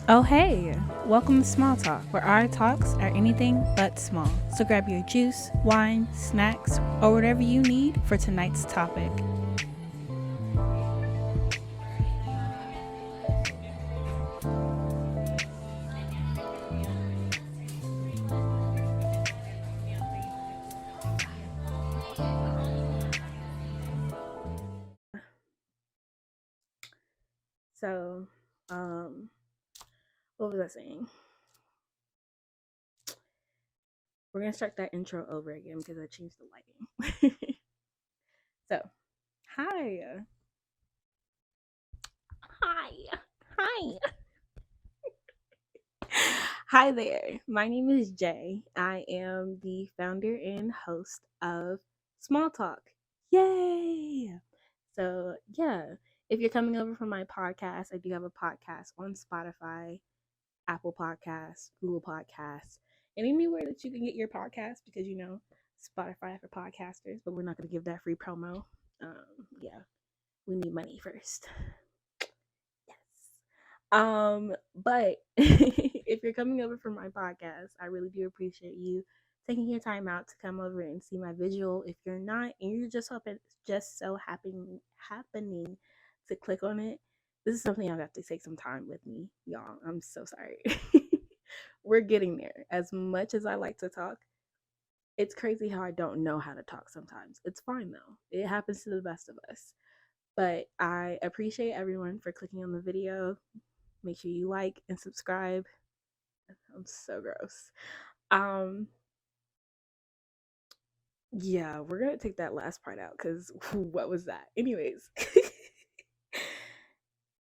Oh, hey, welcome to Small Talk, where our talks are anything but small. So grab your juice, wine, snacks, or whatever you need for tonight's topic. So, um, what was I saying? We're gonna start that intro over again because I changed the lighting. So, hi, hi, hi, hi there. My name is Jay. I am the founder and host of Small Talk. Yay! So, yeah, if you're coming over from my podcast, I do have a podcast on Spotify, Apple Podcasts, Google Podcasts, and anywhere that you can get your podcast because Spotify for podcasters, but we're not going to give that free promo. Yeah, we need money first. Yes. But if you're coming over from my podcast, I really do appreciate you taking your time out to come over and see my visual. If you're not and you're just so happening to click on it, this is something I'll have to take some time with me, y'all. I'm so sorry. We're getting there. As much as I like to talk, it's crazy how I don't know how to talk sometimes. It's fine though. It happens to the best of us. But I appreciate everyone for clicking on the video. Make sure you like and subscribe. I'm so gross. Um, yeah, we're gonna take that last part out because what was that? Anyways,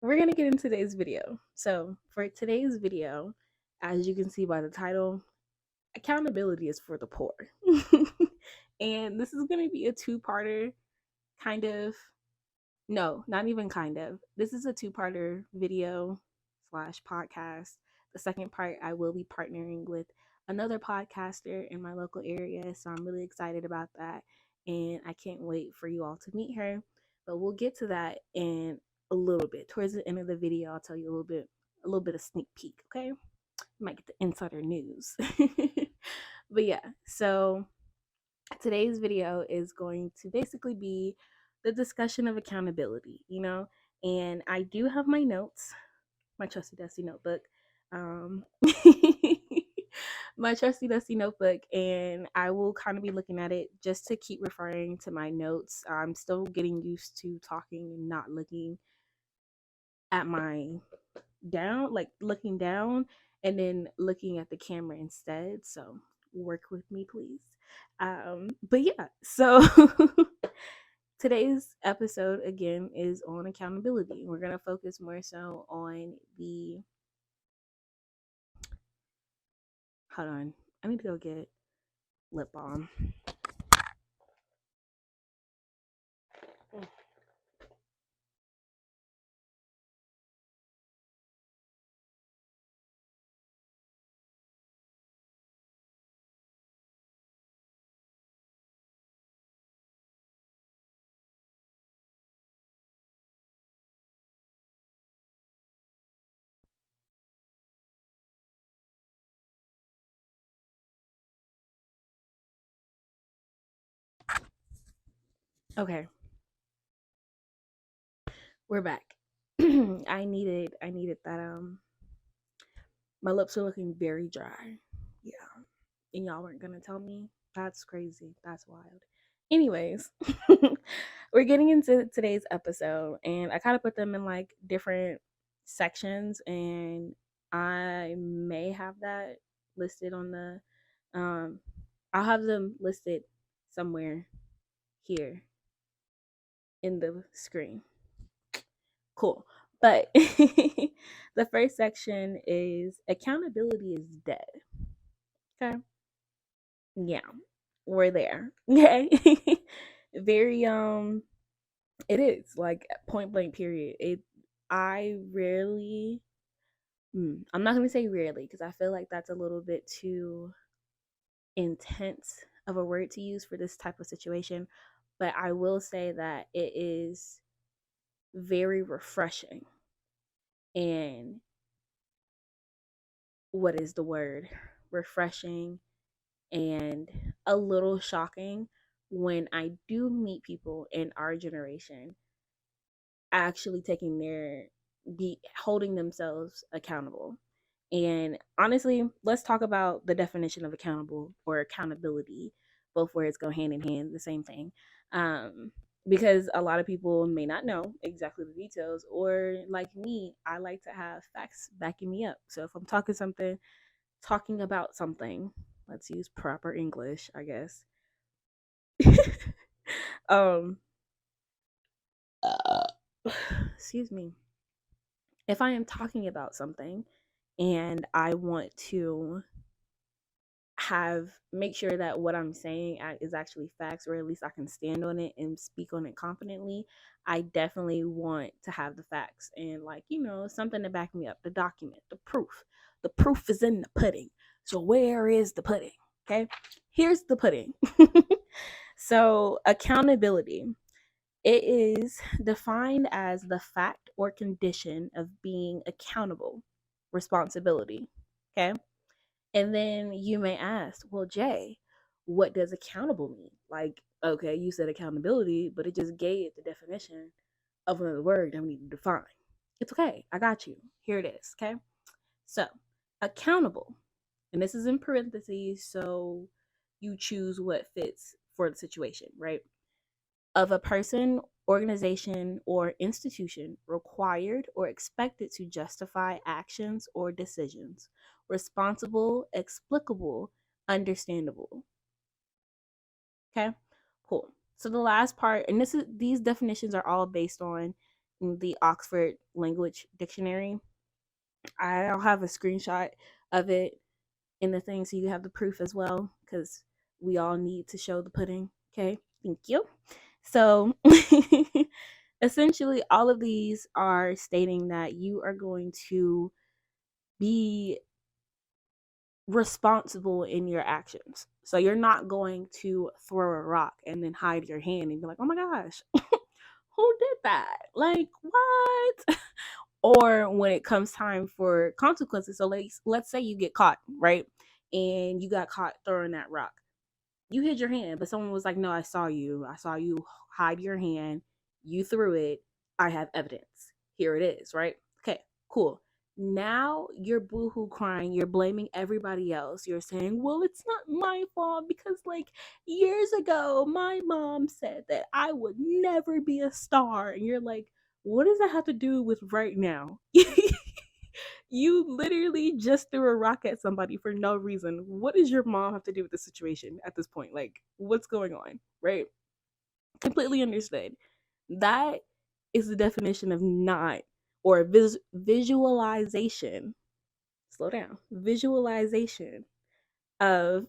we're gonna get into today's video. So for today's video, as you can see by the title, accountability is for the poor. And this is gonna be a two-parter, kind of. No, not even kind of. This is a two-parter video slash podcast. The second part, I will be partnering with another podcaster in my local area. So I'm really excited about that. And I can't wait for you all to meet her. But we'll get to that in a little bit. Towards the end of the video, I'll tell you a little bit of sneak peek, okay? You might get the insider news. But yeah, so today's video is going to basically be the discussion of accountability. And I do have my notes, my trusty dusty notebook. Um, my trusty dusty notebook, and I will kind of be looking at it just to keep referring to my notes. I'm still getting used to talking and not looking at my like looking down and then looking at the camera instead. So work with me, please. But yeah, so today's episode again is on accountability. We're gonna focus more so on the. Hold on, I need to go get lip balm. Okay, we're back. I needed that. My lips are looking very dry. Yeah, and y'all weren't gonna tell me. That's crazy. That's wild. Anyways, we're getting into today's episode, and I kind of put them in like different sections, and I may have that listed on the. I'll have them listed somewhere here in the screen. Cool. But the first section is accountability is dead. Okay. Yeah. We're there. Okay. Very it is like point blank period. I rarely I'm not going to say rarely because I feel like that's a little bit too intense of a word to use for this type of situation, but I will say that it is very refreshing and what is the word? Refreshing and a little shocking when I do meet people in our generation actually taking their be holding themselves accountable. And honestly, let's talk about the definition of accountable or accountability. Both words go hand in hand, the same thing. Um, because a lot of people may not know exactly the details, or like me, I like to have facts backing me up. So if I'm talking about something, let's use proper English, I guess. um, excuse me. If I am talking about something and I want to have make sure that what I'm saying is actually facts, or at least I can stand on it and speak on it confidently, I definitely want to have the facts and, like, something to back me up, the document, the proof. The proof is in the pudding. So where is the pudding? Okay, here's the pudding. So accountability, it is defined as the fact or condition of being accountable, responsibility. Okay. And then you may ask, well, Jay, what does accountable mean? Like, okay, you said accountability, but it just gave the definition of another word that we need to define. It's okay. I got you. Here it is. Okay. So, accountable, and this is in parentheses, so you choose what fits for the situation, right? Of a person, organization, or institution required or expected to justify actions or decisions. Responsible, explicable, understandable. Okay, cool. So the last part, and these definitions are all based on the Oxford Language Dictionary. I'll have a screenshot of it in the thing so you have the proof as well, because we all need to show the pudding. Okay, thank you. So essentially, all of these are stating that you are going to be responsible in your actions. So you're not going to throw a rock and then hide your hand and be like, oh my gosh, who did that? Like, what? Or when it comes time for consequences. So let's say you get caught, right? And you got caught throwing that rock. You hid your hand, but someone was like, no, I saw you. I saw you hide your hand. You threw it. I have evidence. Here it is, right? Okay, cool. Now you're boohoo crying. You're blaming everybody else. You're saying, well, it's not my fault because, like, years ago, my mom said that I would never be a star. And you're like, what does that have to do with right now? You literally just threw a rock at somebody for no reason. What does your mom have to do with the situation at this point? Like, what's going on? Right? Completely understood. That is the definition of not, or visualization. Slow down. Visualization of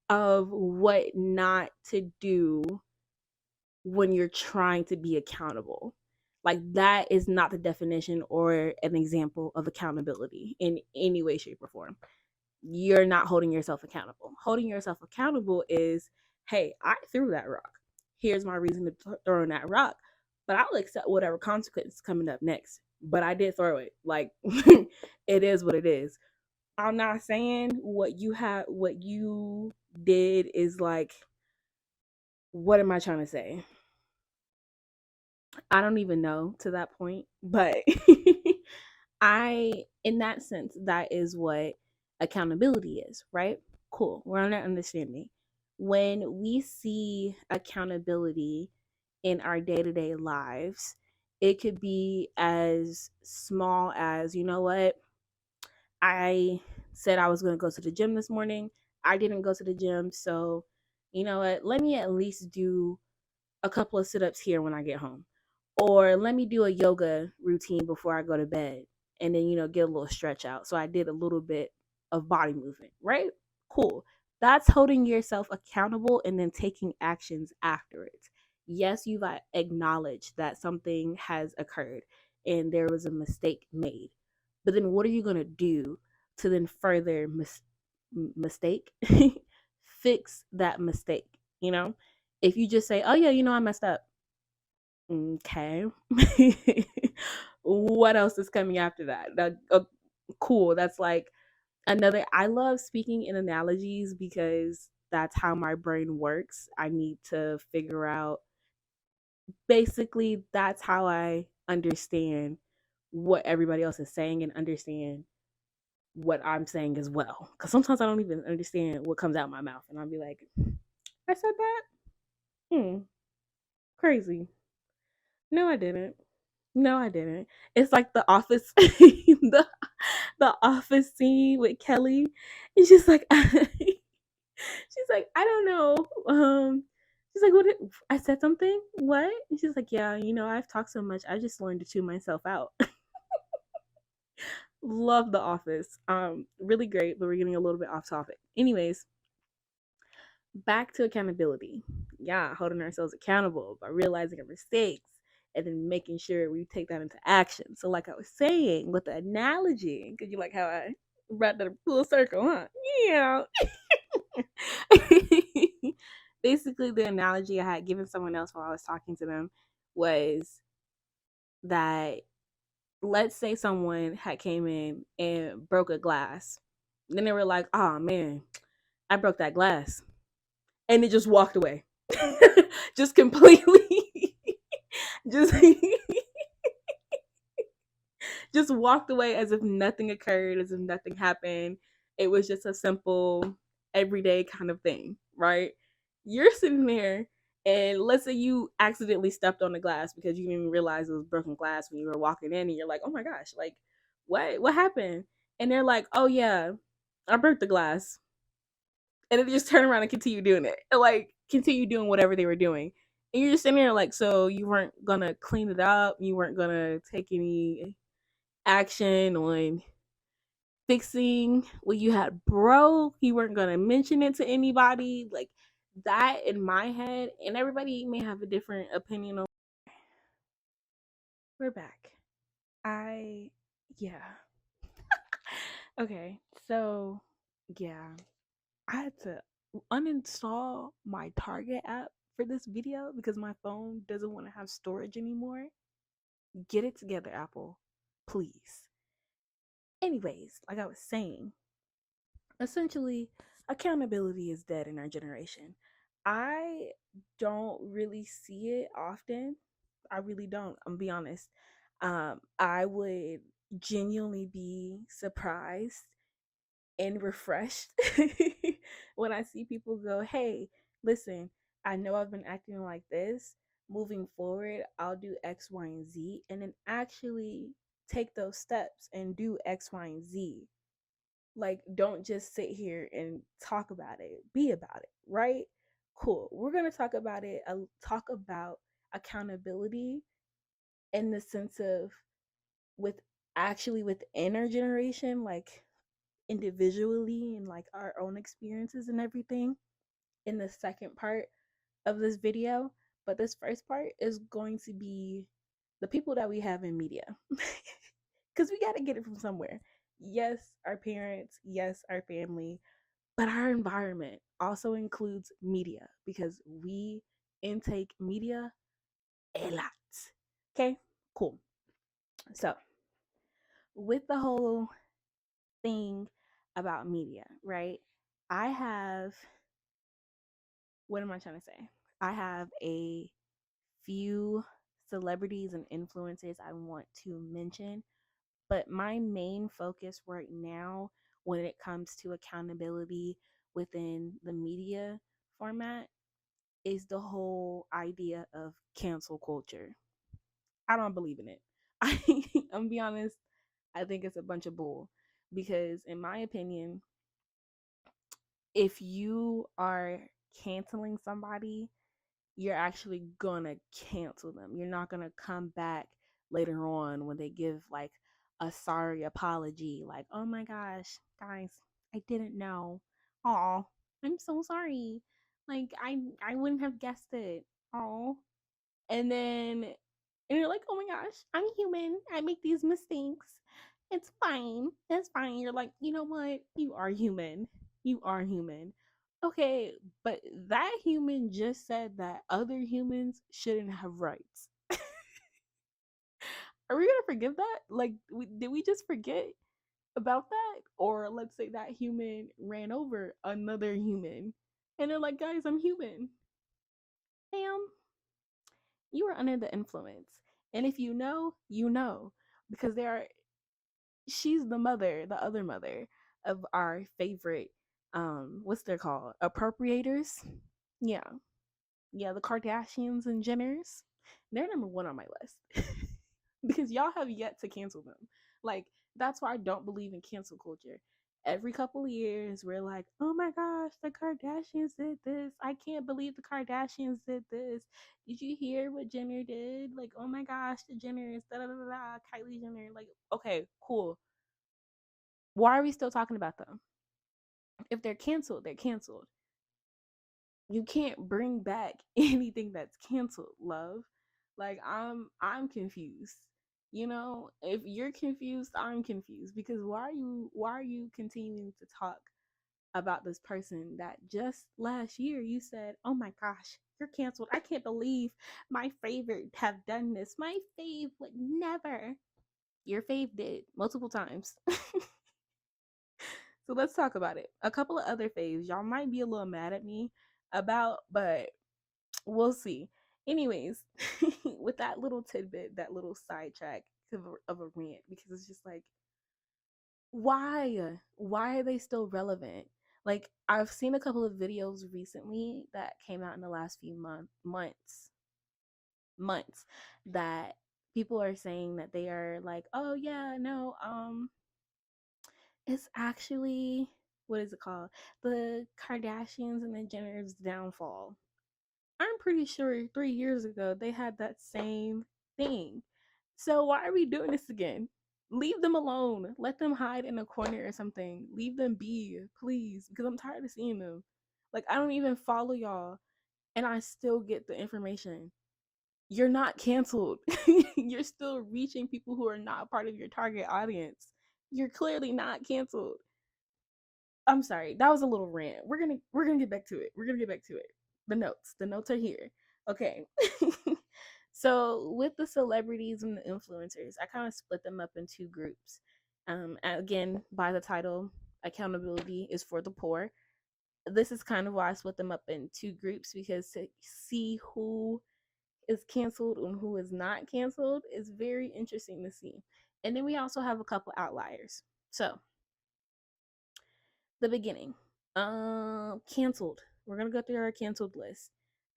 of what not to do when you're trying to be accountable. Like, that is not the definition or an example of accountability in any way, shape, or form. You're not holding yourself accountable. Holding yourself accountable is, hey, I threw that rock. Here's my reason to throw in that rock, but I'll accept whatever consequence is coming up next. But I did throw it. Like, it is what it is. I'm not saying what you did is like, what am I trying to say? I don't even know to that point, but in that sense, that is what accountability is, right? Cool. We're on that understanding. When we see accountability in our day to day lives, it could be as small as, you know what? I said I was going to go to the gym this morning. I didn't go to the gym. So, you know what? Let me at least do a couple of sit ups here when I get home. Or let me do a yoga routine before I go to bed and then, get a little stretch out. So I did a little bit of body movement, right? Cool. That's holding yourself accountable and then taking actions afterwards. Yes, you've acknowledged that something has occurred and there was a mistake made. But then what are you going to do to then further mistake? Fix that mistake, If you just say, oh, yeah, I messed up. Okay. What else is coming after that? Cool. That's like another. I love speaking in analogies because that's how my brain works. I need to figure out, basically, that's how I understand what everybody else is saying and understand what I'm saying as well. Because sometimes I don't even understand what comes out my mouth, and I'll be like, I said that? Crazy. No, I didn't. No, I didn't. It's like the office, the office scene with Kelly. And she's like, she's like, I don't know. She's like, what? I said something. What? And she's like, yeah. I've talked so much. I just learned to tune myself out. Love The Office. Really great, but we're getting a little bit off topic. Anyways, back to accountability. Yeah, holding ourselves accountable by realizing our mistakes and then making sure we take that into action. So, like I was saying with the analogy, because you like how I brought that a full circle, huh? Yeah. Basically, the analogy I had given someone else while I was talking to them was that, let's say someone had came in and broke a glass. Then they were like, "Oh man, I broke that glass," and it just walked away, just completely, just just walked away as if nothing occurred, as if nothing happened. It was just a simple, everyday kind of thing, right? You're sitting there, and let's say you accidentally stepped on the glass because you didn't even realize it was broken glass when you were walking in, and you're like, "Oh my gosh, like, what happened?" And they're like, "Oh yeah, I broke the glass," and then they just turn around and continue doing it, and, like, continue doing whatever they were doing. And you're just sitting there like, so you weren't gonna clean it up, you weren't gonna take any action on fixing what you had broke. You weren't gonna mention it to anybody. Like that in my head, and everybody may have a different opinion on. We're back. I yeah. Okay. So yeah. I had to uninstall my Target app for this video because my phone doesn't want to have storage anymore. Get it together, Apple. Please. Anyways, like I was saying, essentially, accountability is dead in our generation. I don't really see it often. I really don't. I'm gonna be honest. I would genuinely be surprised and refreshed when I see people go, "Hey, listen, I know I've been acting like this. Moving forward, I'll do X, Y, and Z," and then actually take those steps and do X, Y, and Z. Like, don't just sit here and talk about it, be about it, right? Cool. We're going to talk about it, talk about accountability in the sense of, with actually within our generation, like individually and like our own experiences and everything, in the second part of this video. But this first part is going to be the people that we have in media. Because we got to get it from somewhere. Yes, our parents, yes, our family, but our environment also includes media because we intake media a lot. Okay, cool. So, with the whole thing about media, right? I have, what am I trying to say? I have a few celebrities and influencers I want to mention, but my main focus right now when it comes to accountability within the media format is the whole idea of cancel culture. I don't believe in it. I'm gonna be honest, I think it's a bunch of bull because, in my opinion, if you are canceling somebody, you're actually gonna cancel them. You're not gonna come back later on when they give like a sorry apology, like, "Oh my gosh, guys, I didn't know. Oh, I'm so sorry. Like I wouldn't have guessed it. Oh." And you're like, "Oh my gosh, I'm human. I make these mistakes. It's fine. It's fine." You're like, "You know what? You are human. You are human." Okay, but that human just said that other humans shouldn't have rights. Are we gonna forgive that? Like, did we just forget? about that. Or let's say that human ran over another human and they're like, guys, I'm human. Damn, you are under the influence. And if you know, you know. Because she's the mother, the other mother of our favorite, what's they're called? Appropriators? Yeah. Yeah, the Kardashians and Jenners. They're number one on my list. Because y'all have yet to cancel them. Like, that's why I don't believe in cancel culture. Every couple of years, we're like, oh my gosh, the Kardashians did this. I can't believe the Kardashians did this. Did you hear what Jenner did? Like, oh my gosh, the Jenners, da da da da, Kylie Jenner. Like, okay, cool. Why are we still talking about them? If they're canceled, they're canceled. You can't bring back anything that's canceled, love. Like I'm confused. You know, if you're confused, I'm confused because why are you continuing to talk about this person that just last year you said, "Oh my gosh, you're canceled. I can't believe my favorite have done this. My fave would never." Your fave did multiple times. So let's talk about it. A couple of other faves y'all might be a little mad at me about, but we'll see. Anyways, with that little tidbit, that little sidetrack of a rant, because it's just like, why? Why are they still relevant? Like, I've seen a couple of videos recently that came out in the last few months that people are saying that they are like, oh yeah, no, it's actually what is it called? The Kardashians and the Jenners downfall. I'm pretty sure 3 years ago they had that same thing. So why are we doing this again? Leave them alone. Let them hide in a corner or something. Leave them be, please, because I'm tired of seeing them. Like, I don't even follow y'all and I still get the information. You're not canceled. You're still reaching people who are not part of your target audience. You're clearly not canceled. I'm sorry. That was a little rant. We're gonna get back to it. We're gonna get back to it. The notes. The notes are here. Okay. So with the celebrities and the influencers, I kind of split them up in two groups. Again, by the title, accountability is for the poor. This is kind of why I split them up in two groups, because to see who is canceled and who is not canceled is very interesting to see. And then we also have a couple outliers. So the beginning. Canceled. We're gonna go through our canceled list.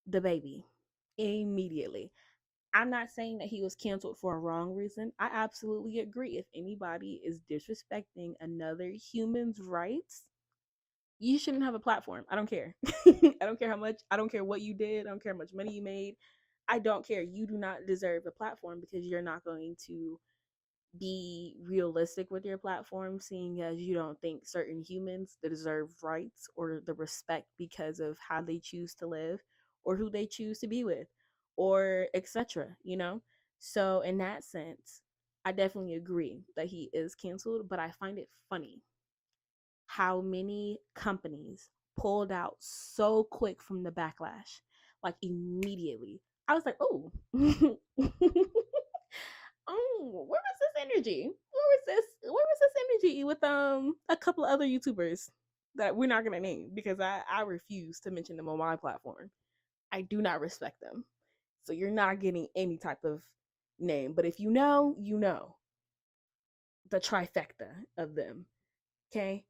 The baby. Immediately. I'm not saying that he was canceled for a wrong reason. I absolutely agree. If anybody is disrespecting another human's rights, you shouldn't have a platform. I don't care. I don't care how much, I don't care what you did, I don't care how much money you made. I don't care. You do not deserve a platform because you're not going to be realistic with your platform, seeing as you don't think certain humans deserve rights or the respect because of how they choose to live or who they choose to be with or etc. So in that sense, I definitely agree that he is canceled, but I find it funny how many companies pulled out so quick from the backlash, like immediately. I was like, oh, oh, where was this energy? Where was this energy with a couple of other YouTubers that we're not gonna name because I refuse to mention them on my platform. I do not respect them. So you're not getting any type of name. But if you know, you know the trifecta of them. Okay?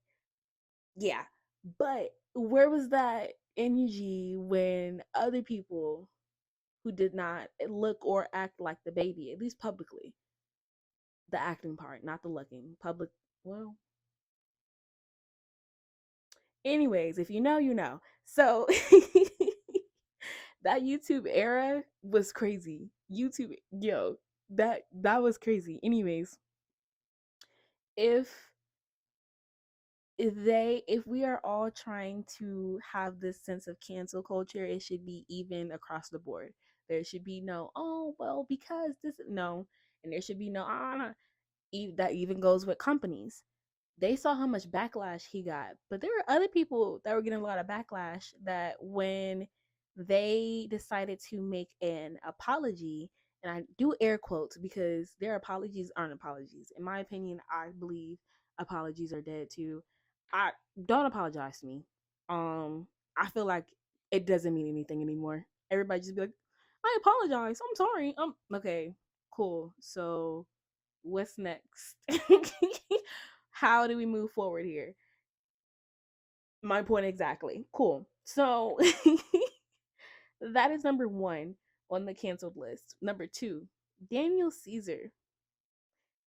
Yeah. But where was that energy when other people who did not look or act like the baby, at least publicly? The acting part, not the looking. Public, well, anyways, if you know, you know. So that YouTube era was crazy. YouTube, yo, that was crazy. Anyways, if if we are all trying to have this sense of cancel culture, it should be even across the board. There should be no, oh well, because this, no, and there should be no, that even goes with companies. They saw how much backlash he got, but there were other people that were getting a lot of backlash that when they decided to make an apology, and I do air quotes because their apologies aren't apologies. In my opinion, I believe apologies are dead too. I don't apologize to me. I feel like it doesn't mean anything anymore. Everybody just be like, I apologize. I'm sorry. Okay, cool. So what's next? How do we move forward here? My point exactly. Cool. So that is number one on the canceled list. Number two, Daniel Caesar.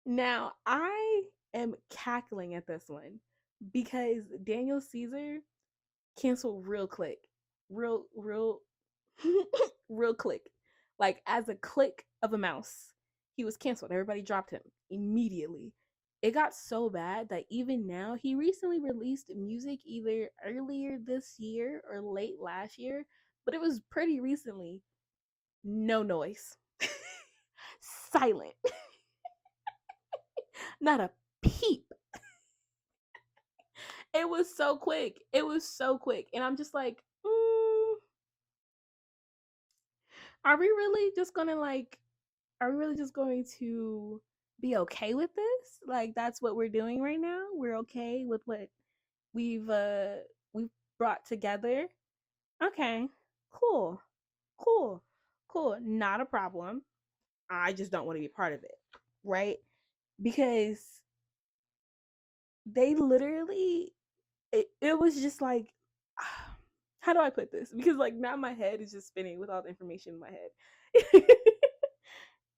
Now, I am cackling at this one because Daniel Caesar canceled real quick. Real real quick. Like as a click of a mouse, he was canceled. Everybody dropped him immediately. It got so bad that even now he recently released music either earlier this year or late last year, but it was pretty recently. No noise. Silent. Not a peep. It was so quick. It was so quick. And I'm just like, are we really just gonna like are we really just going to be okay with this? Like that's what we're doing right now? We're okay with what we've uh we've brought together? Okay. Cool. Cool. Cool. Not a problem. I just don't want to be part of it. Right? Because they literally it was just like how do I put this? Because like now my head is just spinning with all the information in my head.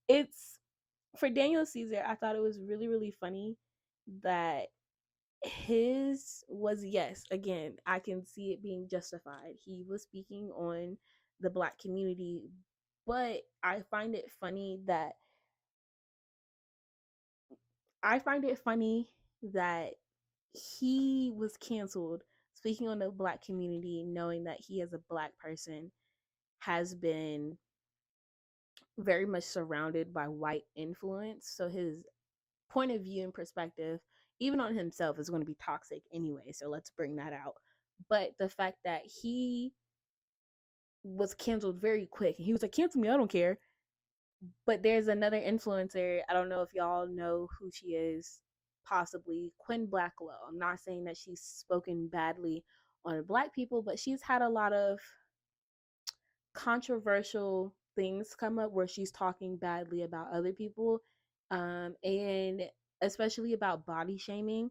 It's for Daniel Caesar, I thought it was really, really funny that his was, yes, again, I can see it being justified. He was speaking on the black community, but I find it funny that he was canceled speaking on the black community, knowing that he as a black person has been very much surrounded by white influence. So his point of view and perspective, even on himself, is going to be toxic anyway. So let's bring that out. But the fact that he was canceled very quick, and he was like, cancel me, I don't care. But there's another influencer. I don't know if y'all know who she is, possibly Quinn Blackwell. I'm not saying that she's spoken badly on black people, but she's had a lot of controversial things come up where she's talking badly about other people, and especially about body shaming.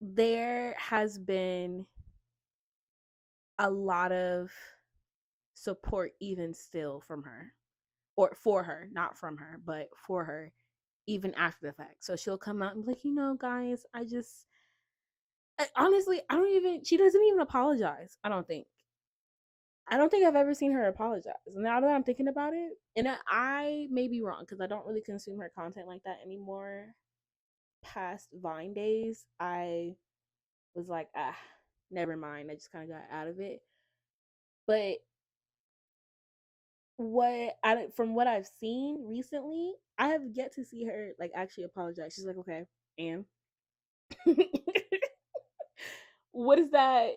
There has been a lot of support even still from her, or for her, not from her, but for her, even after the fact. So she'll come out and be like, guys, honestly, I don't even, she doesn't even apologize. I don't think I've ever seen her apologize. Now that I'm thinking about it, and I may be wrong because I don't really consume her content like that anymore. Past Vine days, I was like, never mind. I just kind of got out of it. But from what I've seen recently, I have yet to see her like actually apologize. She's like, okay, and what is that?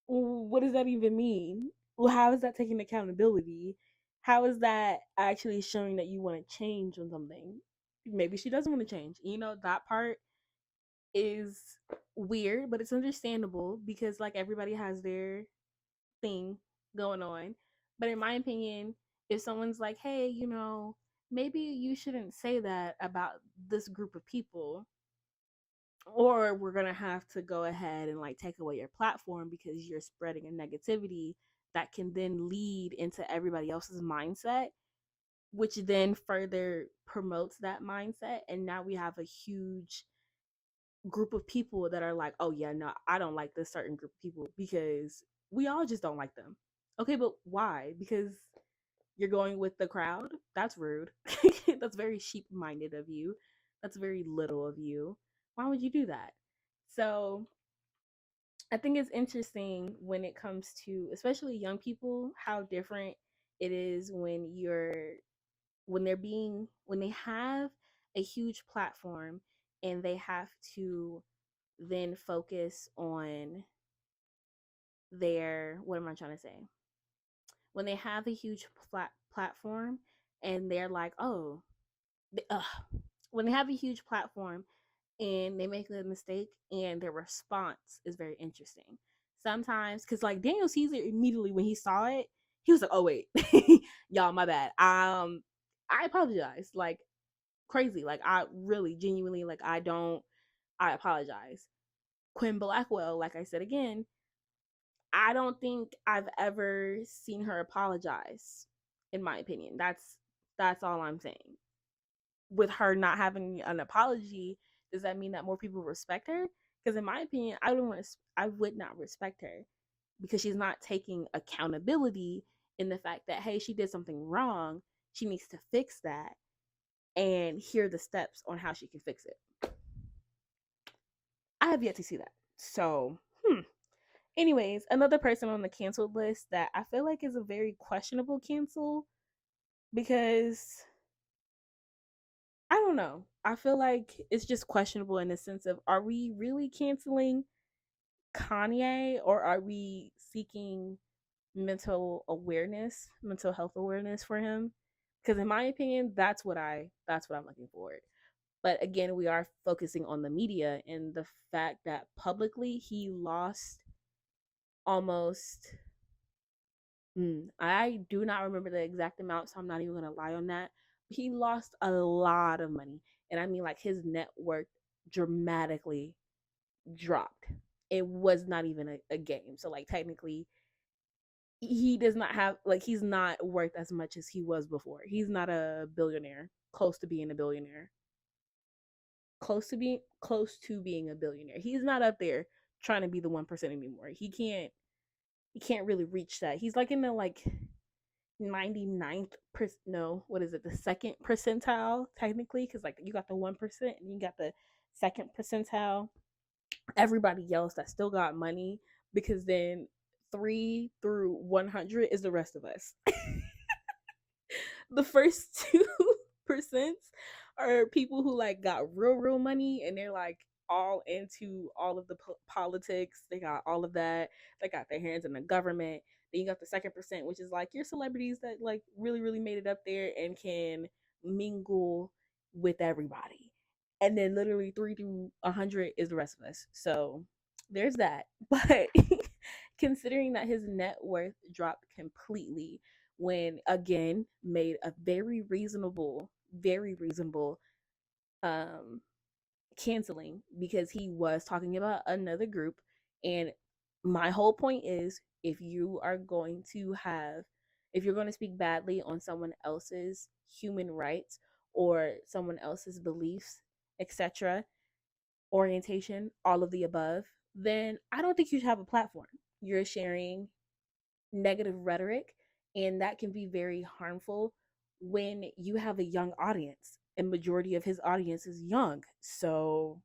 What does that even mean? Well, how is that taking accountability? How is that actually showing that you want to change on something? Maybe she doesn't want to change. That part is weird, but it's understandable because like everybody has their thing going on. But in my opinion, if someone's like, hey, maybe you shouldn't say that about this group of people, or we're going to have to go ahead and like take away your platform because you're spreading a negativity that can then lead into everybody else's mindset, which then further promotes that mindset. And now we have a huge group of people that are like, oh yeah, no, I don't like this certain group of people because we all just don't like them. Okay, but why? Because you're going with the crowd? That's rude. That's very sheep minded of you. That's very little of you. Why would you do that? So I think it's interesting when it comes to especially young people, how different it is when they have a huge platform and they have to then focus on their, what am I trying to say? When they have a huge platform and they're like, oh, when they have a huge platform and they make a mistake and their response is very interesting. Sometimes, because like Daniel Caesar immediately when he saw it, he was like, "Oh wait, y'all, my bad. I apologize." Like crazy. Like I really genuinely like I apologize. Quinn Blackwell, like I said again, I don't think I've ever seen her apologize. In my opinion, that's all I'm saying. With her not having an apology, does that mean that more people respect her? Because in my opinion, I would not respect her because she's not taking accountability in the fact that hey, she did something wrong. She needs to fix that and hear the steps on how she can fix it. I have yet to see that. So, anyways, another person on the canceled list that I feel like is a very questionable cancel because I don't know. I feel like it's just questionable in the sense of are we really canceling Kanye or are we seeking mental health awareness for him? Because in my opinion, that's what I'm looking for. But again, we are focusing on the media and the fact that publicly he lost almost I do not remember the exact amount, so I'm not even gonna lie on that. He lost a lot of money, and I mean like his net worth dramatically dropped. It was not even a game, so like technically, he does not have like he's not worth as much as he was before. He's not a billionaire, close to being a billionaire, close to being a billionaire. He's not up there trying to be the 1% anymore. He can't really reach that. He's like in the like 99th no, what is it, the second percentile technically, because like you got the 1% and you got the second percentile. Everybody else that still got money, because then 3 through 100 is the rest of us. The first 2% are people who like got real money and they're like all into all of the politics. They got all of that. They got their hands in the government. Then you got the second percent, which is like your celebrities that like really made it up there and can mingle with everybody. And then literally 3 through 100 is the rest of us. So there's that. But considering that his net worth dropped completely when again made a very reasonable um canceling because he was talking about another group. And my whole point is if you're going to speak badly on someone else's human rights or someone else's beliefs, etc., orientation, all of the above, then I don't think you should have a platform. You're sharing negative rhetoric, and that can be very harmful when you have a young audience, and majority of his audience is young. So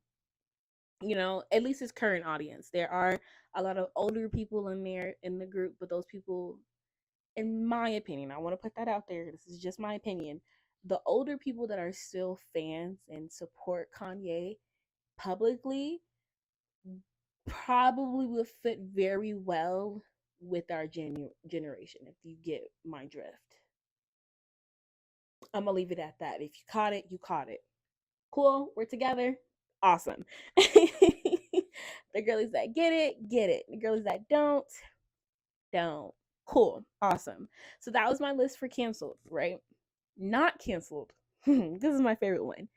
at least his current audience, there are a lot of older people in there in the group, but those people, in my opinion, I want to put that out there, this is just my opinion, the older people that are still fans and support Kanye publicly probably would fit very well with our generation, if you get my drift. I'm gonna leave it at that. If you caught it, you caught it. Cool, we're together. Awesome. The girlies that get it, get it. The girlies that don't. Cool, awesome. So that was my list for canceled, right? Not canceled. This is my favorite one.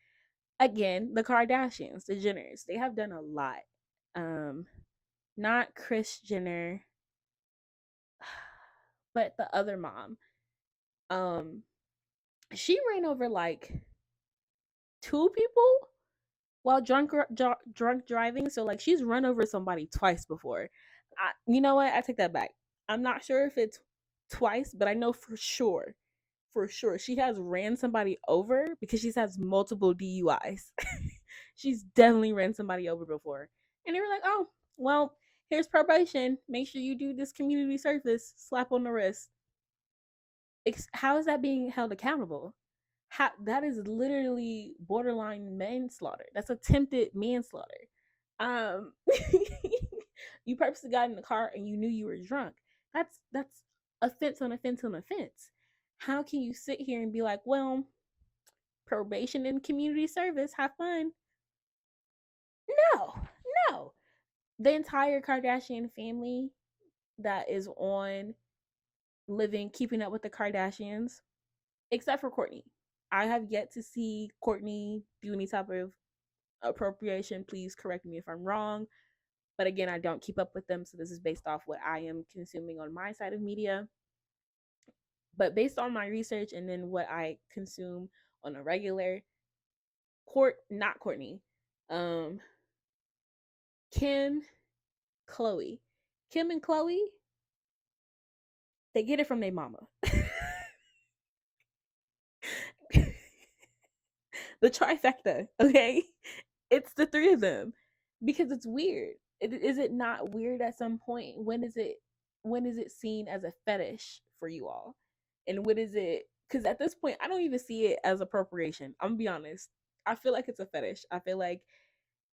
Again, the Kardashians, the Jenners, they have done a lot. Um, not Kris Jenner, but the other mom. Um, she ran over like two people while drunk driving. So like she's run over somebody twice before. You know what? I take that back. I'm not sure if it's twice, but I know for sure, she has ran somebody over because she has multiple DUIs. She's definitely ran somebody over before, and they were like, "Oh, well, here's probation. Make sure you do this community service. Slap on the wrist." How is that being held accountable? That is literally borderline manslaughter. That's attempted manslaughter. Um, you purposely got in the car and you knew you were drunk. That's offense on offense on offense. How can you sit here and be like, well, probation and community service, have fun? No, no. The entire Kardashian family that is on living, keeping up with the Kardashians, except for Courtney. I have yet to see Courtney do any type of appropriation. Please correct me if I'm wrong. But again, I don't keep up with them. So this is based off what I am consuming on my side of media. But based on my research and then what I consume on a regular, not Courtney, um, Kim, Chloe. Kim and Chloe, they get it from their mama. The trifecta, okay? It's the three of them because it's weird. Is it not weird at some point? When is it seen as a fetish for you all? And what is it? Because at this point, I don't even see it as appropriation. I'm gonna be honest. I feel like it's a fetish. I feel like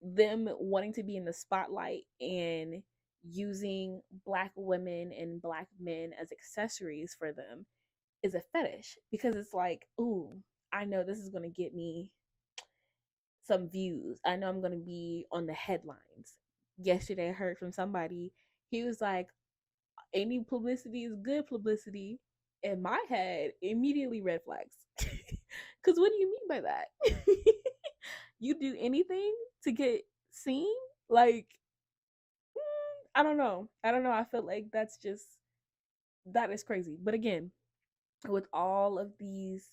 them wanting to be in the spotlight and using black women and black men as accessories for them is a fetish because it's like, ooh, I know this is gonna get me some views. I know I'm gonna be on the headlines. Yesterday I heard from somebody, he was like, any publicity is good publicity. In my head, immediately red flags. Cause what do you mean by that? You do anything to get seen? Like, I don't know. I don't know. I feel like that is crazy. But again, with all of these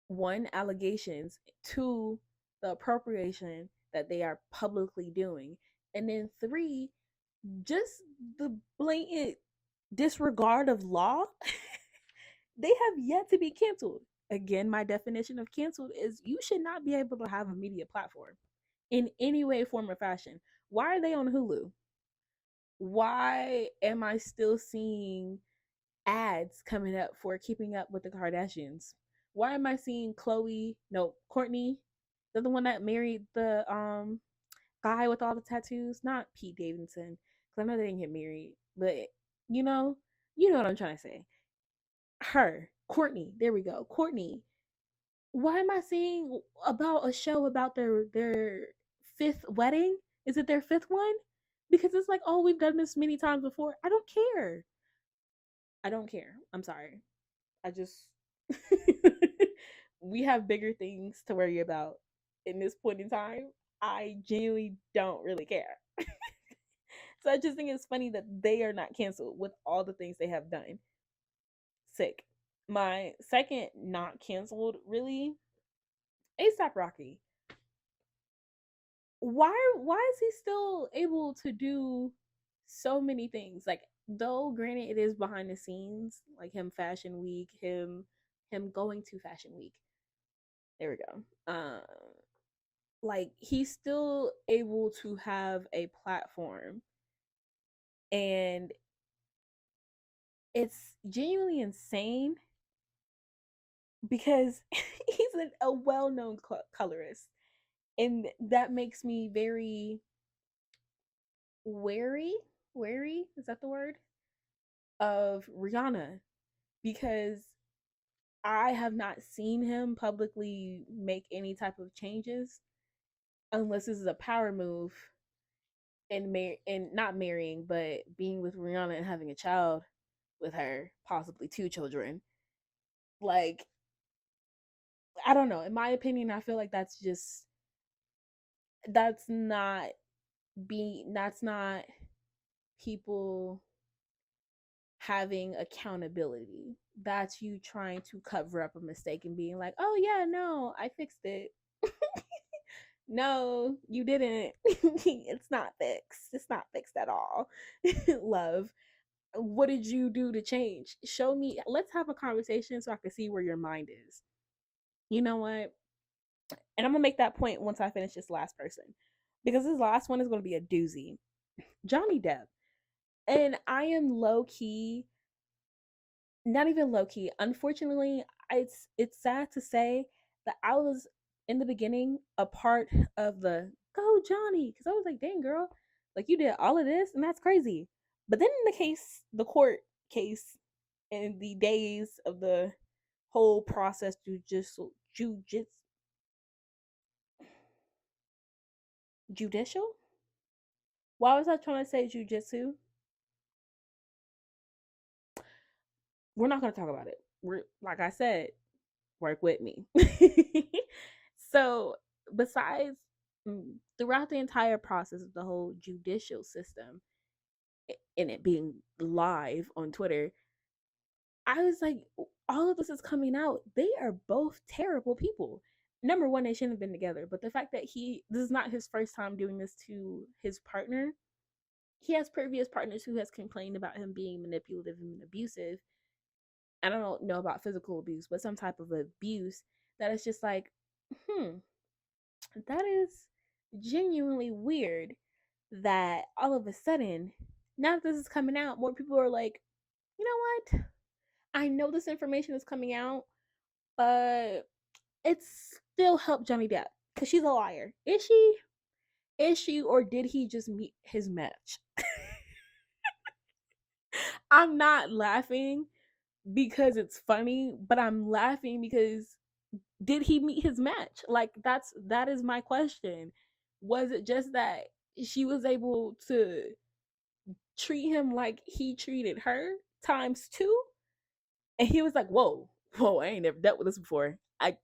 one allegations, two the appropriation that they are publicly doing, and then three just the blatant disregard of law, they have yet to be canceled. Again, my definition of canceled is you should not be able to have a media platform in any way, form, or fashion. Why are they on Hulu? Why am I still seeing ads coming up for keeping up with the Kardashians? Why am I seeing Courtney, the one that married the guy with all the tattoos, not Pete Davidson, because I know they didn't get married, but you know, you know what I'm trying to say. Her, Courtney, there we go, Courtney. Why am I seeing about a show about their fifth wedding? Is it their fifth one? Because it's like, oh, we've done this many times before. I don't care. I don't care. I'm sorry. I just we have bigger things to worry about in this point in time. I genuinely don't really care. So I just think it's funny that they are not canceled with all the things they have done. Sick. My second not canceled really, ASAP Rocky. Why is he still able to do so many things? Like, though granted it is behind the scenes, like him fashion week, him going to fashion week. There we go. Like he's still able to have a platform, and it's genuinely insane because he's a well-known colorist, and that makes me very wary, is that the word, of Rihanna, because I have not seen him publicly make any type of changes unless this is a power move and not marrying but being with Rihanna and having a child with her, possibly two children. Like, I don't know. In my opinion, I feel like that's not that's not people having accountability. That's you trying to cover up a mistake and being like, "Oh yeah, no, I fixed it." No, you didn't. It's not fixed. It's not fixed at all. Love, what did you do to change? Show me. Let's have a conversation so I can see where your mind is. You know what? And I'm gonna make that point once I finish this last person, because this last one is gonna be a doozy. Johnny Depp. And I am low key, not even low key. Unfortunately, it's sad to say that I was in the beginning a part of the go Johnny, because I was like, dang girl, like you did all of this and that's crazy. But then in the court case, and the days of the whole process jujitsu, Judicial? Why was I trying to say jujitsu? We're not going to talk about it. We're, like I said, work with me. So, besides, throughout the entire process of the whole judicial system and it being live on Twitter, I was like, all of this is coming out. They are both terrible people. Number one, they shouldn't have been together. But the fact that this is not his first time doing this to his partner. He has previous partners who has complained about him being manipulative and abusive. I don't know about physical abuse, but some type of abuse that is just like, hmm, that is genuinely weird that all of a sudden, now that this is coming out, more people are like, you know what? I know this information is coming out, but it still helped Johnny Depp because she's a liar. Is she? Is she, or did he just meet his match? I'm not laughing because it's funny, but I'm laughing because did he meet his match? Like that is my question. Was it just that she was able to treat him like he treated her times two? And he was like, whoa, whoa, I ain't never dealt with this before. I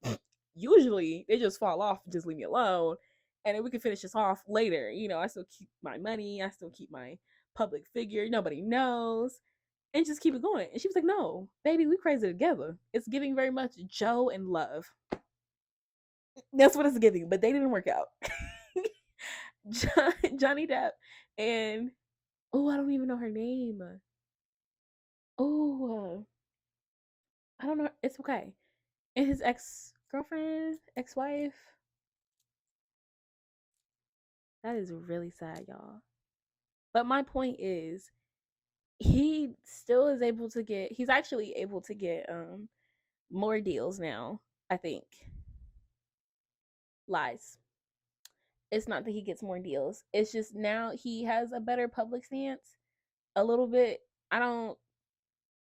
usually they just fall off and just leave me alone. And then we can finish this off later. You know, I still keep my money, I still keep my public figure, nobody knows. And just keep it going. And she was like, no, baby, we crazy together. It's giving very much Joe and Love. That's what it's giving, but they didn't work out. Johnny Depp and oh, I don't even know her name. Oh, I don't know. It's okay. And his ex girlfriend, ex wife. That is really sad, y'all. But my point is, he still is able to get. He's actually able to get more deals now. I think lies. It's not that he gets more deals. It's just now he has a better public stance. A little bit. I don't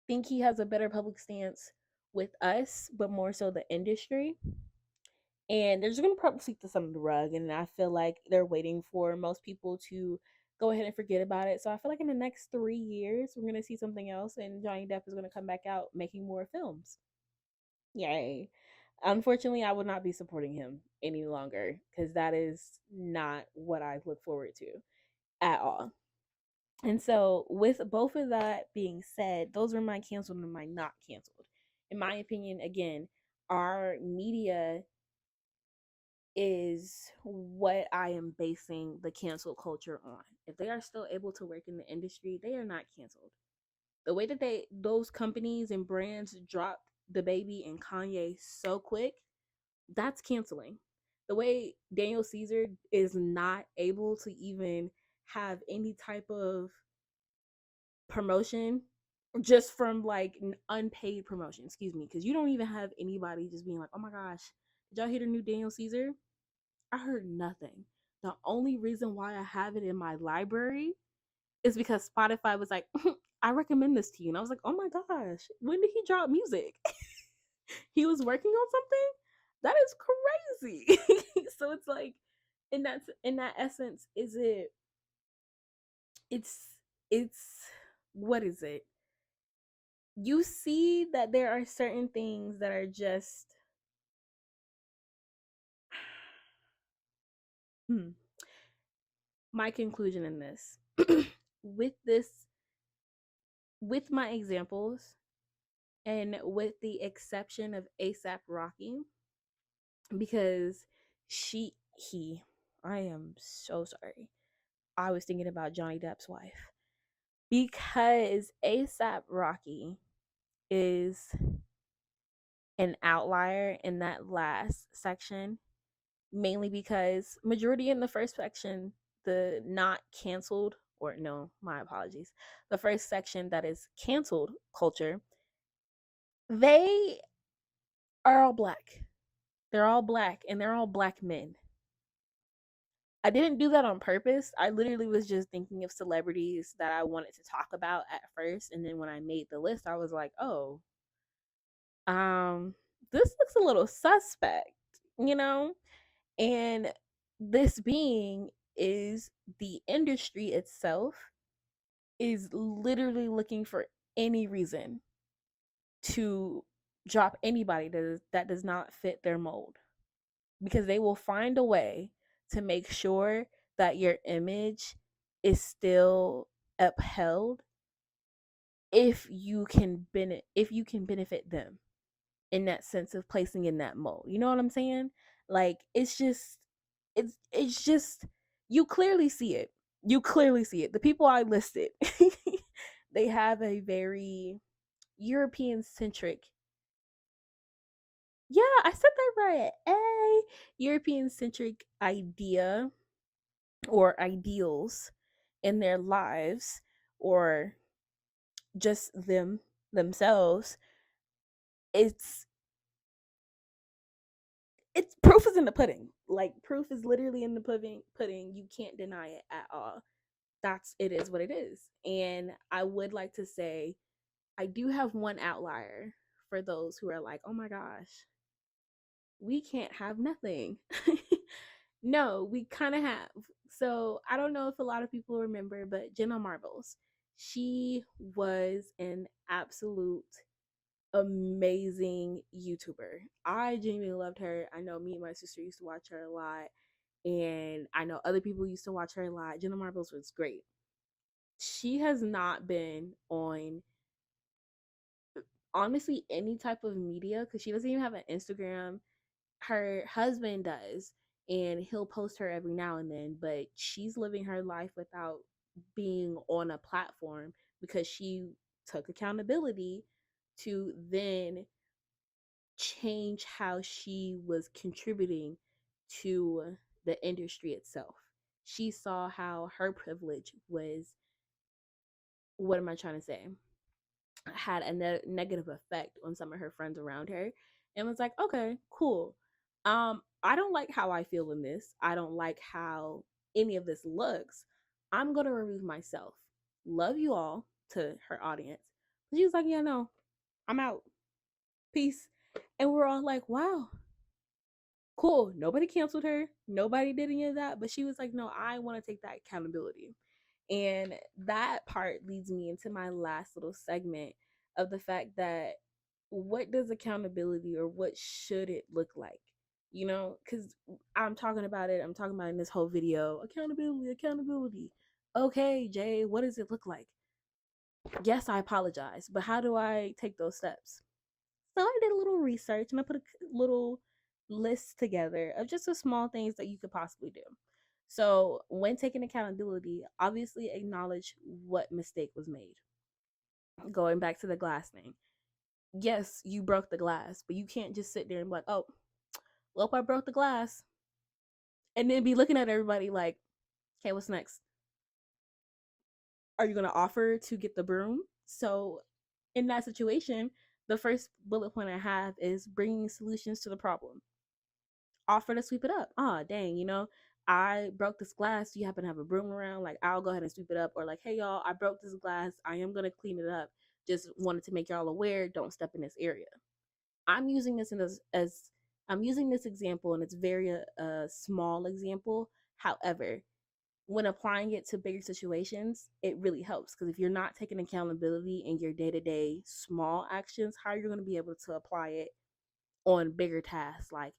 think he has a better public stance with us, but more so the industry. And they're just gonna probably sweep this under the rug. And I feel like they're waiting for most people to go ahead and forget about it. So I feel like in the next 3 years, we're gonna see something else, and Johnny Depp is gonna come back out making more films. Yay! Unfortunately, I would not be supporting him any longer because that is not what I look forward to at all. And so, with both of that being said, those are my canceled and my not canceled. In my opinion, again, our media is what I am basing the cancel culture on. If they are still able to work in the industry, they are not canceled. The way that those companies and brands dropped the baby and Kanye so quick, that's canceling. The way Daniel Caesar is not able to even have any type of promotion just from like an unpaid promotion, excuse me, because you don't even have anybody just being like, oh my gosh, did y'all hear the new Daniel Caesar? I heard nothing. The only reason why I have it in my library is because Spotify was like, I recommend this to you. And I was like, oh my gosh, when did he drop music? He was working on something? That is crazy. So it's like, in that essence, is it's it's what is it? You see that there are certain things that are just hmm, my conclusion in this. with this with my examples and with the exception of ASAP Rocky, because he I am so sorry. I was thinking about Johnny Depp's wife. Because ASAP Rocky is an outlier in that last section, mainly because majority in the first section, the not canceled, or no, my apologies, the first section that is canceled culture, they are all black. They're all black and they're all black men. I didn't do that on purpose. I literally was just thinking of celebrities that I wanted to talk about at first, and then when I made the list, I was like, "Oh, this looks a little suspect," you know? And this being is the industry itself is literally looking for any reason to drop anybody that does not fit their mold, because they will find a way to make sure that your image is still upheld if you can benefit them in that sense of placing in that mold. You know what I'm saying? Like it's just you clearly see it. You clearly see it. The people I listed, they have a very European centric. Yeah, I said that right. A European centric idea or ideals in their lives, or just themselves. It's it's proof is in the pudding. Like proof is literally in the pudding. You can't deny it at all. That's it is what it is. And I would like to say I do have one outlier for those who are like, "Oh my gosh, we can't have nothing." No, we kind of have. So I don't know if a lot of people remember, but Jenna Marbles, she was an absolute amazing YouTuber. I genuinely loved her. I know me and my sister used to watch her a lot, and I know other people used to watch her a lot. Jenna Marbles was great. She has not been on honestly any type of media because she doesn't even have an Instagram. Her husband does, and he'll post her every now and then, but she's living her life without being on a platform because she took accountability to then change how she was contributing to the industry itself. She saw how her privilege was, what am I trying to say, had a negative effect on some of her friends around her, and was like, okay, cool. I don't like how I feel in this. I don't like how any of this looks. I'm going to remove myself. Love you all, to her audience. She was like, yeah, no, I'm out. Peace. And we're all like, wow, cool. Nobody canceled her. Nobody did any of that. But she was like, no, I want to take that accountability. And that part leads me into my last little segment of the fact that what does accountability or what should it look like? You know, because I'm talking about it. I'm talking about in this whole video accountability, accountability. Okay, Jay, what does it look like? Yes, I apologize, but how do I take those steps? So I did a little research and I put a little list together of just the small things that you could possibly do. So when taking accountability, obviously acknowledge what mistake was made. Going back to the glass thing. Yes, you broke the glass, but you can't just sit there and be like, oh, well, I broke the glass. And then be looking at everybody like, okay, what's next? Are you going to offer to get the broom? So in that situation, the first bullet point I have is bringing solutions to the problem. Offer to sweep it up. Ah, dang, I broke this glass. Do you happen to have a broom around? Like, I'll go ahead and sweep it up. Or like, hey y'all, I broke this glass. I am gonna clean it up. Just wanted to make y'all aware. Don't step in this area. I'm using this as I'm using this example, and it's very small example. However, when applying it to bigger situations, it really helps because if you're not taking accountability in your day to day small actions, how are you going to be able to apply it on bigger tasks like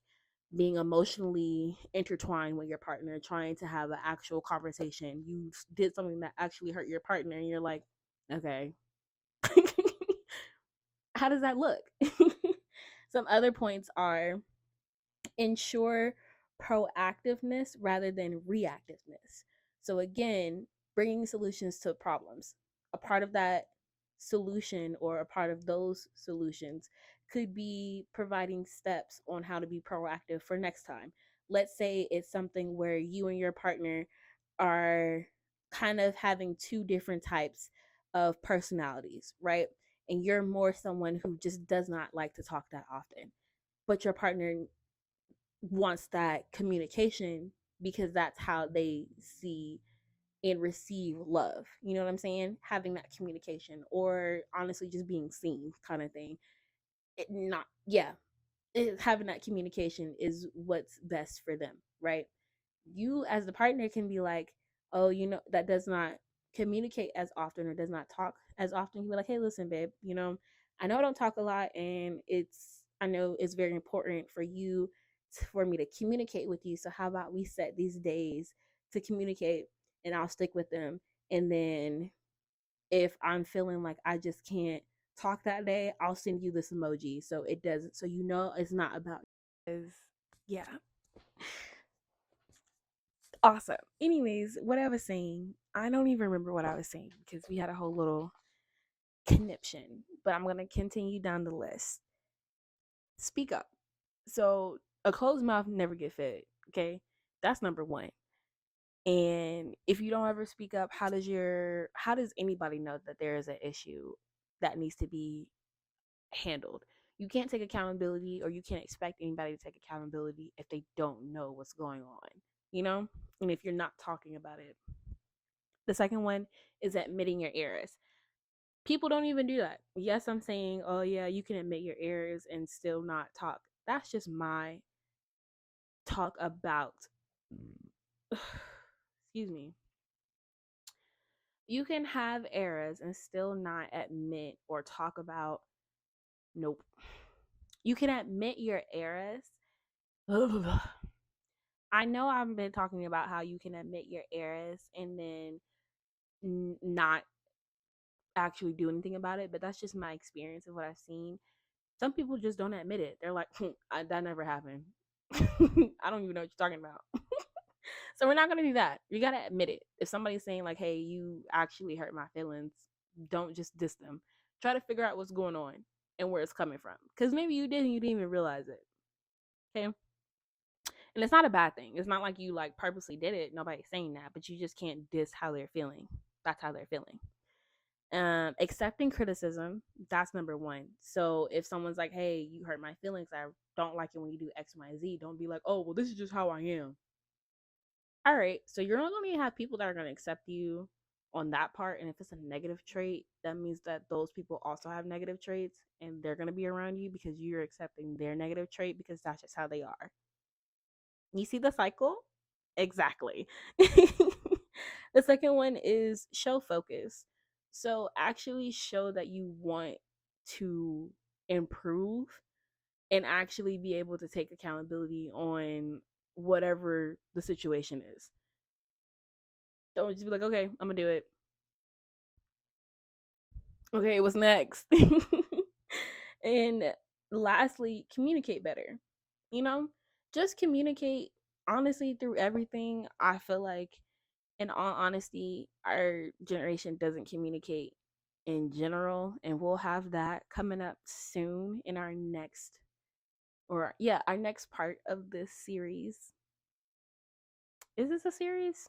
being emotionally intertwined with your partner, trying to have an actual conversation? You did something that actually hurt your partner, and you're like, okay, how does that look? Some other points are ensure proactiveness rather than reactiveness. So, again, bringing solutions to problems. A part of that solution or a part of those solutions could be providing steps on how to be proactive for next time. Let's say it's something where you and your partner are kind of having two different types of personalities, right? And you're more someone who just does not like to talk that often, but your partner wants that communication because that's how they see and receive love. You know what I'm saying? Having that communication, or honestly just being seen, kind of thing. Not, yeah, having that communication is what's best for them, right? You as the partner can be like, oh, that does not communicate as often or does not talk as often. You be like, hey, listen, babe, I know I don't talk a lot, and I know it's very important for you for me to communicate with you. So how about we set these days to communicate, and I'll stick with them. And then if I'm feeling like I just can't talk that day, I'll send you this emoji so it doesn't, so it's not about. Yeah. Awesome. Anyways, what I was saying, I don't even remember what I was saying because we had a whole little conniption, but I'm going to continue down the list. Speak up. So, a closed mouth never get fed, okay? That's number 1. And if you don't ever speak up, how does anybody know that there is an issue that needs to be handled? You can't take accountability, or you can't expect anybody to take accountability if they don't know what's going on, you know? And if you're not talking about it. The second one is admitting your errors. People don't even do that. Yes, I'm saying, oh yeah, you can admit your errors and still not talk. That's just my talk about. Excuse me. You can have errors and still not admit or talk about. Nope. You can admit your errors. I know I've been talking about how you can admit your errors and then not actually do anything about it, but that's just my experience of what I've seen. Some people just don't admit it. They're like, that never happened. I don't even know what you're talking about. So we're not going to do that. You got to admit it. If somebody's saying, like, hey, you actually hurt my feelings, don't just diss them. Try to figure out what's going on and where it's coming from. Because maybe you did and you didn't even realize it. Okay. And it's not a bad thing. It's not like you like purposely did it. Nobody's saying that, but you just can't diss how they're feeling. That's how they're feeling. Accepting criticism, that's number 1. So if someone's like, hey, you hurt my feelings, I don't like it when you do X, Y, Z, don't be like, oh, well, this is just how I am. All right, so you're not going to have people that are going to accept you on that part. And if it's a negative trait, that means that those people also have negative traits and they're going to be around you because you're accepting their negative trait because that's just how they are. You see the cycle? Exactly. The second one is show focus. So actually show that you want to improve and actually be able to take accountability on whatever the situation is. Don't just be like, okay, I'm gonna do it. Okay, what's next? And lastly, communicate better. You know, just communicate honestly through everything. I feel like, in all honesty, our generation doesn't communicate in general, and we'll have that coming up soon in our next, our next part of this series. Is this a series?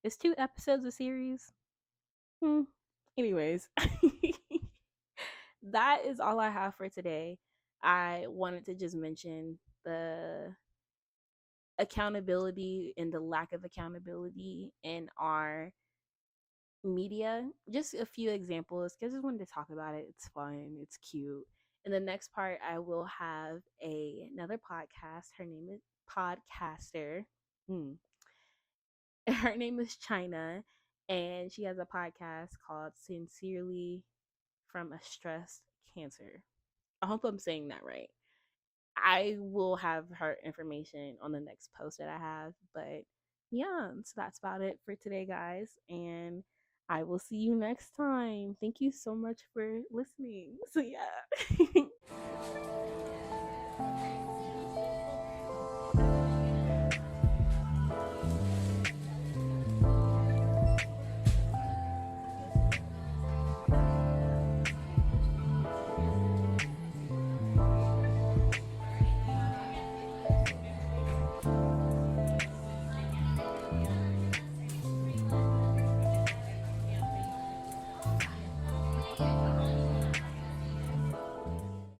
Is 2 episodes a series? Anyways, that is all I have for today. I wanted to just mention the accountability and the lack of accountability in our media. Just a few examples because I just wanted to talk about it. It's fun, it's cute. In the next part, I will have another podcast. Her name is Podcaster. Her name is China, and she has a podcast called Sincerely from a Stressed Cancer. I hope I'm saying that right. I will have her information on the next post that I have. But yeah, so that's about it for today, guys. And I will see you next time. Thank you so much for listening. So, yeah.